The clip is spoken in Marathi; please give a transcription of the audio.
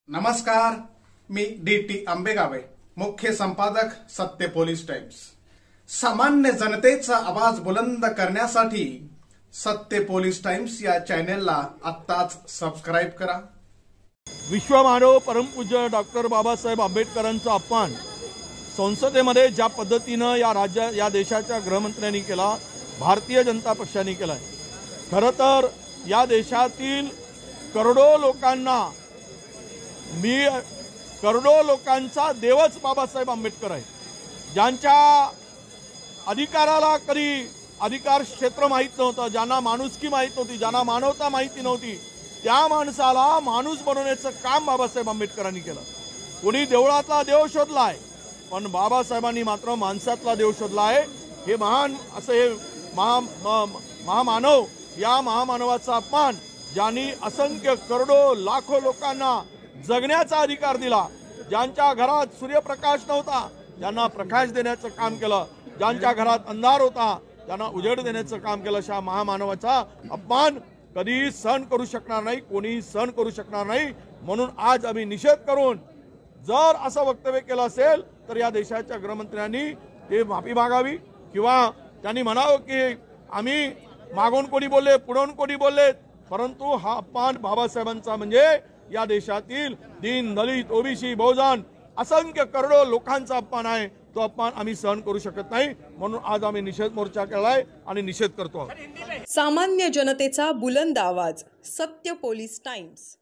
नमस्कार, मी डी.टी. आंबेगावे, मुख्य संपादक सत्य पोलीस टाइम्स। सामान्य जनतेचा आवाज बुलंद करण्यासाठी सत्य पोलीस टाइम्स या चॅनेलला आत्ताच सबस्क्राइब करा। विश्वमानव परमपूज्य डॉक्टर बाबासाहेब आंबेडकरांचा अपमान संसदेमध्ये ज्या पद्धतीने या देशाच्या गृहमंत्र्यांनी केला, भारतीय जनता पक्षाने केलाय। खरं तर या देशातील करोडो लोकांचा देवच बाबासाहेब आंबेडकर आहे, ज्यांच्या अधिकाराला कधी अधिकार क्षेत्र माहित नव्हतं, ज्यांना माणुसकी माहित नव्हती, ज्यांना मानवता माहिती नव्हती, त्या माणसाला माणूस बनवण्याचं काम बाबासाहेब आंबेडकरांनी केलं। कोणी देवळातला देव शोधलाय, पण बाबासाहेबांनी मात्र माणसातला देव शोधलाय। हे महान असं हे महामानव, या महामानवाचा अपमान ज्यांनी असंख्य करोडो लाखो लोकांना जगण्याचा अधिकार दिला, ज्यांच्या घरात सूर्यप्रकाश नव्हता ज्यांना प्रकाश देण्याचं काम केलं, ज्यांच्या घरात अंधार होता त्यांना उजेड देण्याचं काम केलं, अशा महामानवाचा अपमान कधी सहन करू शकणार नाही, कोणी सहन करू शकणार नाही। म्हणून आज आम्ही निषेध करून जर असं वक्तव्य केलं असेल तर या देशाच्या गृहमंत्र्यांनी ते माफी मागावी, किंवा त्यांनी म्हणावं की आम्ही मागून कोणी बोलले, पुढून कोणी बोलले, परंतु हा अपमान बाबासाहेबांचा म्हणजे या देशातील दीन दलित ओबीसी बहुजन असंख्य करोडो लोकांचा अपमान आहे। तो अपमान आम्ही सहन करू शकत नाही, म्हणून आज आम्ही निषेध मोर्चा केलाय आणि निषेध करतो। सामान्य जनतेचा बुलंद आवाज, सत्य पोलीस टाइम्स।